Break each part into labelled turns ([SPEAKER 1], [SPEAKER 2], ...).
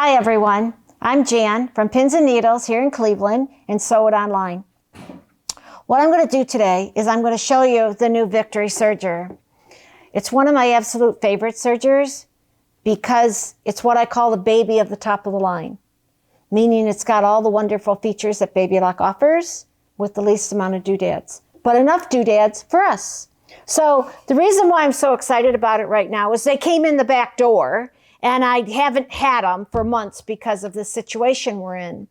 [SPEAKER 1] Hi everyone, I'm Jan from Pins and Needles here in Cleveland and Sew It Online. What I'm going to do today is I'm going to show you the new Victory Serger. It's one of my absolute favorite sergers because it's what I call the baby of the top of the line, meaning it's got all the wonderful features that Baby Lock offers with the least amount of doodads, but enough doodads for us. So the reason why I'm so excited about it right now is they came in the back door and I haven't had them for months because of the situation we're in.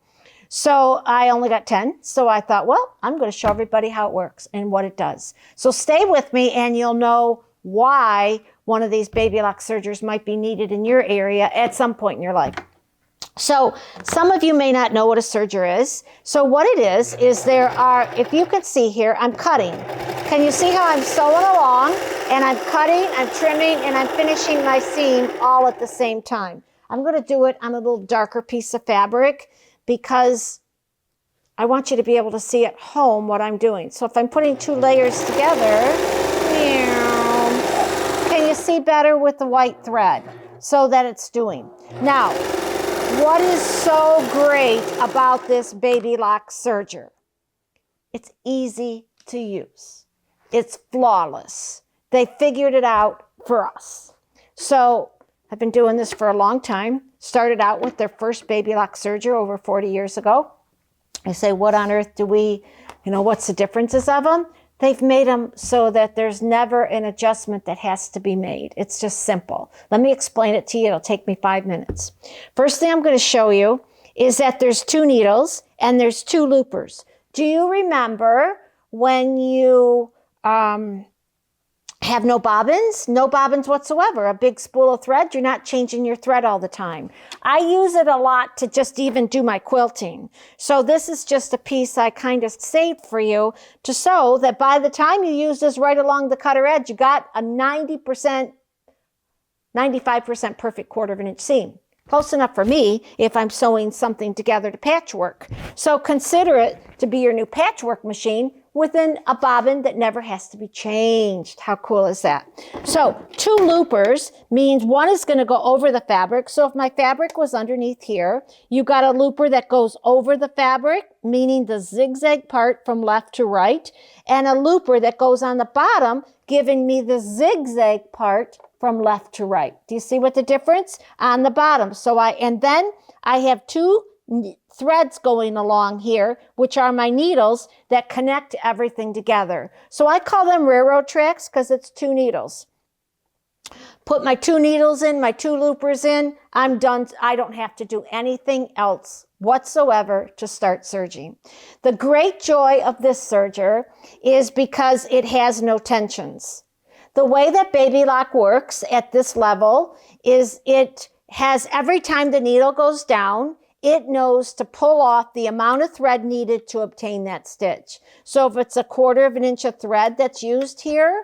[SPEAKER 1] So I only got 10. So I thought, well, I'm going to show everybody how it works and what it does. So stay with me and you'll know why one of these Baby Lock sergers might be needed in your area at some point in your life. So some of you may not know what a serger is. So what it is there are, if you can see here, I'm cutting. Can you see how I'm sewing along and I'm cutting, I'm trimming, and I'm finishing my seam all at the same time. I'm going to do it on a little darker piece of fabric because I want you to be able to see at home what I'm doing. So if I'm putting two layers together, can you see better with the white thread so that it's doing? Now, what is so great about this Baby Lock serger? It's easy to use. It's flawless. They figured it out for us. So I've been doing this for a long time. Started out with their first Baby Lock serger over 40 years ago. I say, what on earth do we, what's the differences of them? They've made them so that there's never an adjustment that has to be made. It's just simple. Let me explain it to you. It'll take me 5 minutes. First thing I'm going to show you is that there's 2 needles and there's 2 loopers. Do you remember when you have no bobbins? No bobbins whatsoever. A big spool of thread. You're not changing your thread all the time. I use it a lot to just even do my quilting. So this is just a piece I kind of saved for you to sew that by the time you use this right along the cutter edge, you got a 95% perfect 1/4 inch seam. Close enough for me if I'm sewing something together to patchwork. So consider it to be your new patchwork machine within a bobbin that never has to be changed. How cool is that? So 2 loopers means one is going to go over the fabric. So if my fabric was underneath here, you got a looper that goes over the fabric, meaning the zigzag part from left to right, and a looper that goes on the bottom, giving me the zigzag part from left to right. Do you see what the difference? On the bottom. And then I have 2 threads going along here, which are my needles that connect everything together. So I call them railroad tracks because it's 2 needles. Put my 2 needles in, my 2 loopers in, I'm done. I don't have to do anything else whatsoever to start serging. The great joy of this serger is because it has no tensions. The way that Baby Lock works at this level is it has, every time the needle goes down, it knows to pull off the amount of thread needed to obtain that stitch. So if it's a 1/4 inch of thread that's used here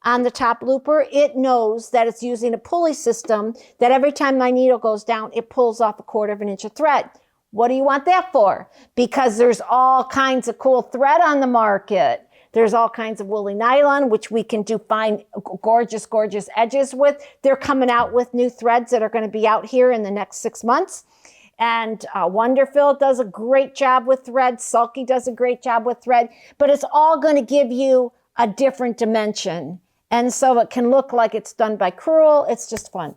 [SPEAKER 1] on the top looper, it knows that it's using a pulley system that every time my needle goes down, it pulls off a 1/4 inch of thread. What do you want that for? Because there's all kinds of cool thread on the market. There's all kinds of woolly nylon, which we can do fine, gorgeous, gorgeous edges with. They're coming out with new threads that are going to be out here in the next 6 months. And Wonderful does a great job with thread. Sulky does a great job with thread. But it's all going to give you a different dimension. And so it can look like it's done by Crewel. It's just fun.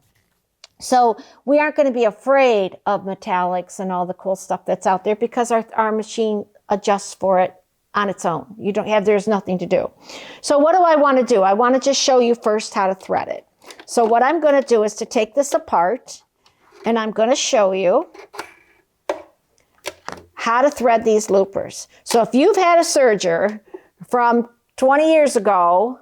[SPEAKER 1] So we aren't going to be afraid of metallics and all the cool stuff that's out there because our machine adjusts for it on its own. There's nothing to do. So what do I want to do? I want to just show you first how to thread it. So what I'm going to do is to take this apart and I'm going to show you how to thread these loopers. So if you've had a serger from 20 years ago,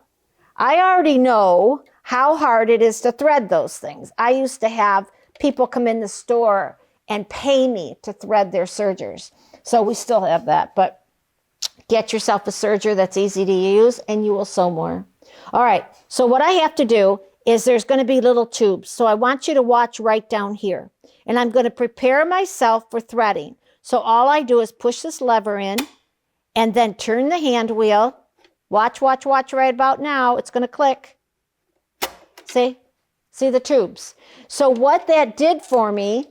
[SPEAKER 1] I already know how hard it is to thread those things. I used to have people come in the store and pay me to thread their sergers. So we still have that, but get yourself a serger that's easy to use and you will sew more. All right, so what I have to do is there's going to be little tubes. So I want you to watch right down here. And I'm going to prepare myself for threading. So all I do is push this lever in and then turn the hand wheel. Watch, watch, watch right about now. It's going to click. See? See the tubes? So what that did for me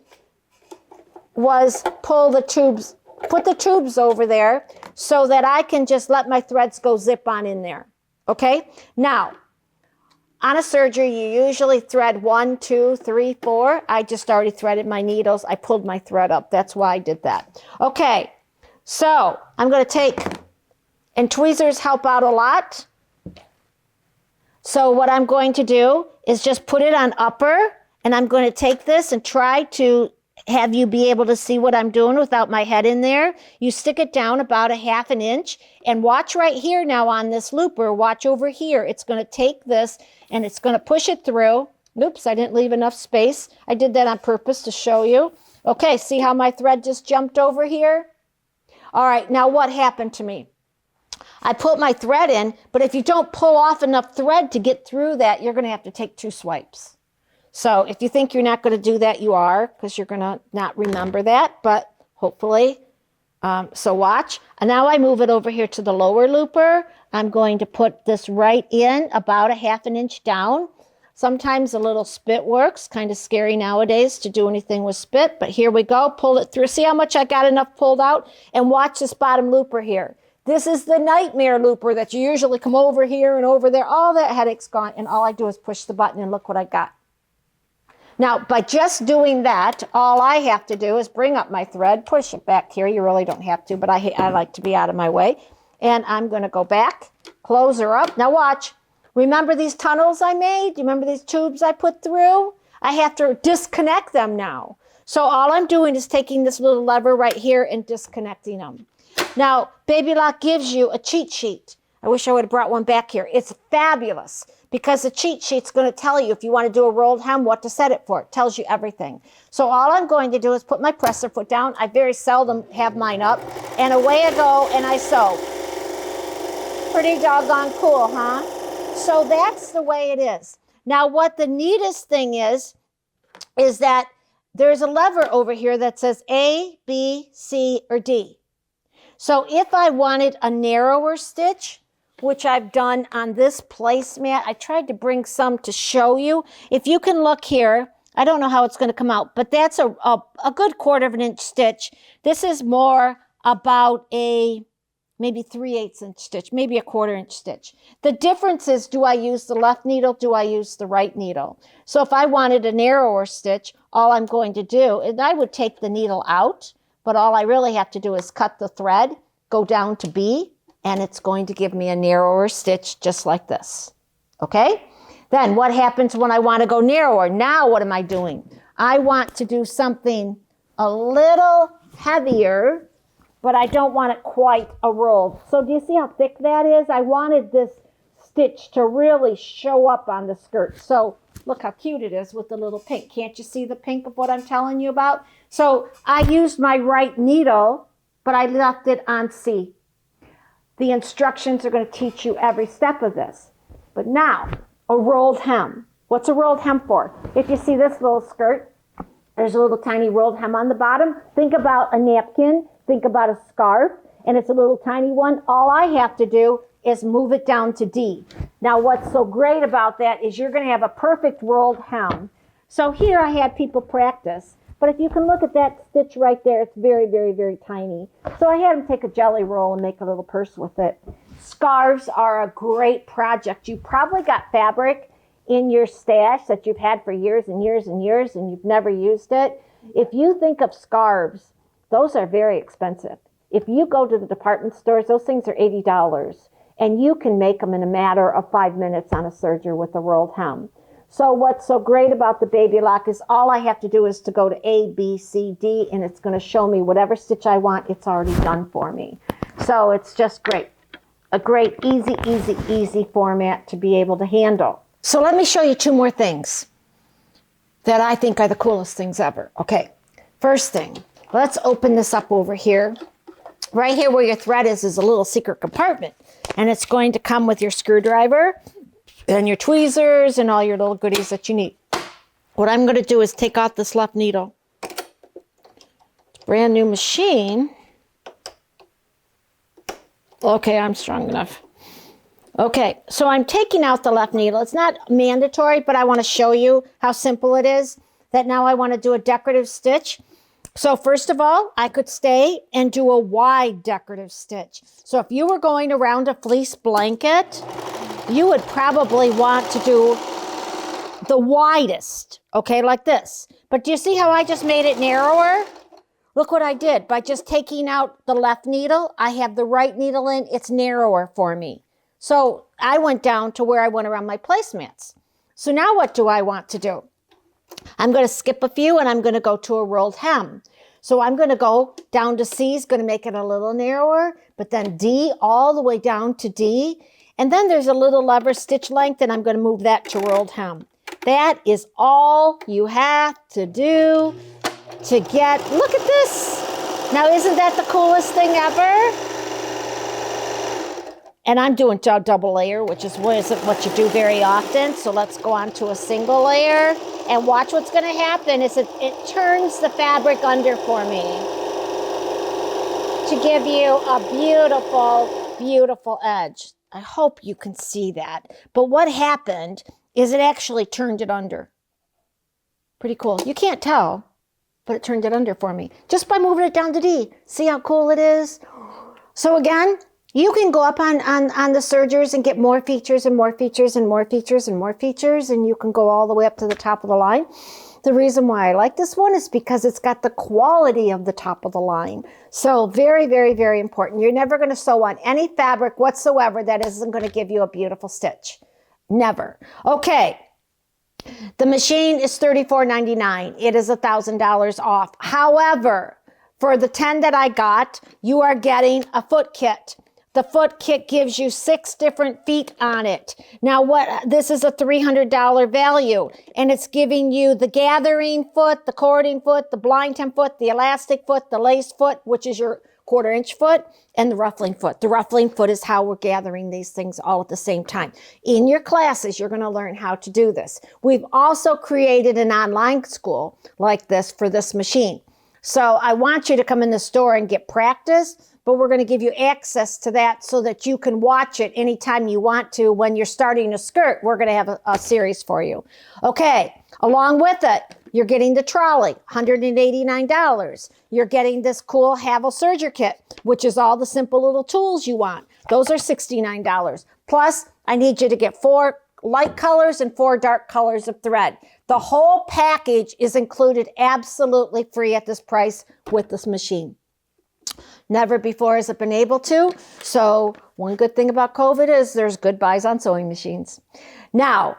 [SPEAKER 1] was pull the tubes, put the tubes over there so that I can just let my threads go zip on in there. Okay? Now, on a serger, you usually thread 1, 2, 3, 4. I just already threaded my needles. I pulled my thread up. That's why I did that. Okay, so I'm going to take, and tweezers help out a lot. So what I'm going to do is just put it on upper, and I'm going to take this and try to have you be able to see what I'm doing without my head in there. You stick it down about a 1/2 inch, and watch right here now on this looper. Watch over here. It's going to take this and it's going to push it through. Oops, I didn't leave enough space. I did that on purpose to show you. Okay, see how my thread just jumped over here? All right, now what happened to me? I put my thread in, but if you don't pull off enough thread to get through that, you're going to have to take 2 swipes. So if you think you're not going to do that, you are, because you're going to not remember that, but hopefully. So watch. And now I move it over here to the lower looper. I'm going to put this right in about a 1/2 inch down. Sometimes a little spit works. Kind of scary nowadays to do anything with spit, but here we go. Pull it through. See how much I got enough pulled out? And watch this bottom looper here. This is the nightmare looper that you usually come over here and over there. All that headache's gone, and all I do is push the button and look what I got. Now, by just doing that, all I have to do is bring up my thread, push it back here. You really don't have to, but I like to be out of my way. And I'm going to go back, close her up. Now watch. Remember these tunnels I made? Do you remember these tubes I put through? I have to disconnect them now. So all I'm doing is taking this little lever right here and disconnecting them. Now, Baby Lock gives you a cheat sheet. I wish I would have brought one back here. It's fabulous because the cheat sheet's going to tell you if you want to do a rolled hem, what to set it for. It tells you everything. So all I'm going to do is put my presser foot down. I very seldom have mine up. And away I go and I sew. Pretty doggone cool, huh? So that's the way it is. Now what the neatest thing is that there's a lever over here that says A, B, C, or D. So if I wanted a narrower stitch, which I've done on this placemat, I tried to bring some to show you. If you can look here, I don't know how it's going to come out, but that's a good 1/4 inch stitch. This is more about a maybe 3/8 inch stitch, maybe a 1/4 inch stitch. The difference is, do I use the left needle? Do I use the right needle? So if I wanted a narrower stitch, all I'm going to do is I would take the needle out, but all I really have to do is cut the thread, go down to B, and it's going to give me a narrower stitch just like this. Okay? Then what happens when I want to go narrower? Now what am I doing? I want to do something a little heavier, but I don't want it quite a roll. So do you see how thick that is? I wanted this stitch to really show up on the skirt. So look how cute it is with the little pink. Can't you see the pink of what I'm telling you about? So I used my right needle, but I left it on C. The instructions are going to teach you every step of this. But now, a rolled hem. What's a rolled hem for? If you see this little skirt, there's a little tiny rolled hem on the bottom. Think about a napkin. Think about a scarf, and it's a little tiny one. All I have to do is move it down to D. Now, what's so great about that is you're going to have a perfect rolled hem. So here I had people practice. But if you can look at that stitch right there, it's very, very, very tiny. So I had them take a jelly roll and make a little purse with it. Scarves are a great project. You probably got fabric in your stash that you've had for years and years and years and you've never used it. If you think of scarves, those are very expensive. If you go to the department stores, those things are $80. And you can make them in a matter of 5 minutes on a serger with a rolled hem. So what's so great about the Baby Lock is all I have to do is to go to A, B, C, D, and it's going to show me whatever stitch I want. It's already done for me. So it's just great. A great, easy, easy, easy format to be able to handle. So let me show you 2 more things that I think are the coolest things ever. Okay, first thing, let's open this up over here. Right here where your thread is a little secret compartment. And it's going to come with your screwdriver and your tweezers and all your little goodies that you need. What I'm going to do is take out this left needle. Brand new machine. Okay, I'm strong enough. Okay, so I'm taking out the left needle. It's not mandatory, but I want to show you how simple it is. That now I want to do a decorative stitch. So first of all, I could stay and do a wide decorative stitch. So if you were going around a fleece blanket, you would probably want to do the widest, okay, like this. But do you see how I just made it narrower? Look what I did. By just taking out the left needle, I have the right needle in. It's narrower for me. So I went down to where I went around my placemats. So now what do I want to do? I'm going to skip a few and I'm going to go to a rolled hem. So I'm going to go down to C, is going to make it a little narrower, but then D all the way down to D. And then there's a little lever stitch length and I'm going to move that to rolled hem. That is all you have to do to get, look at this. Now, isn't that the coolest thing ever? And I'm doing double layer, which is what you do very often. So let's go on to a single layer and watch what's going to happen is it turns the fabric under for me to give you a beautiful, beautiful edge. I hope you can see that. But what happened is it actually turned it under. Pretty cool. You can't tell, but it turned it under for me just by moving it down to D. See how cool it is? So again, you can go up on the sergers and get more features and more features and more features and more features, and you can go all the way up to the top of the line. The reason why I like this one is because it's got the quality of the top of the line. So very, very, very important. You're never going to sew on any fabric whatsoever that isn't going to give you a beautiful stitch. Never. Okay. The machine is $34.99. It is $1,000 off. However, for the 10 that I got, you are getting a foot kit. The foot kit gives you 6 different feet on it. Now, this is a $300 value, and it's giving you the gathering foot, the cording foot, the blind hem foot, the elastic foot, the lace foot, which is your 1/4 inch foot, and the ruffling foot. The ruffling foot is how we're gathering these things all at the same time. In your classes, you're going to learn how to do this. We've also created an online school like this for this machine. So I want you to come in the store and get practice, but we're going to give you access to that so that you can watch it anytime you want to. When you're starting a skirt, we're going to have a series for you. Okay, along with it, you're getting the trolley, $189. You're getting this cool Havel Serger kit, which is all the simple little tools you want. Those are $69. Plus, I need you to get 4 light colors and 4 dark colors of thread. The whole package is included absolutely free at this price with this machine. Never before has it been able to. So one good thing about COVID is there's good buys on sewing machines. Now,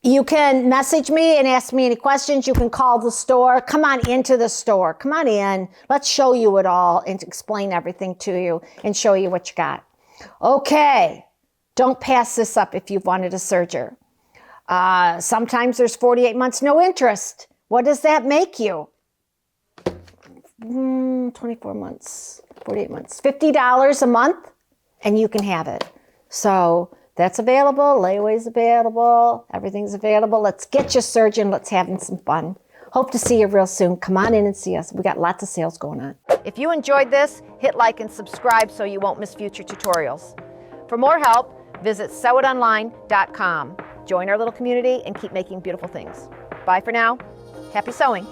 [SPEAKER 1] you can message me and ask me any questions. You can call the store. Come on into the store. Come on in. Let's show you it all and explain everything to you and show you what you got. Okay. Don't pass this up if you've wanted a serger. Sometimes there's 48 months, no interest. What does that make you? 24 months, 48 months, $50 a month, and you can have it. So that's available. Layaway's available. Everything's available. Let's get you serging. Let's having some fun. Hope to see you real soon. Come on in and see us. We got lots of sales going on. If you enjoyed this, hit like and subscribe so you won't miss future tutorials. For more help, visit sewitonline.com. Join our little community and keep making beautiful things. Bye for now. Happy sewing.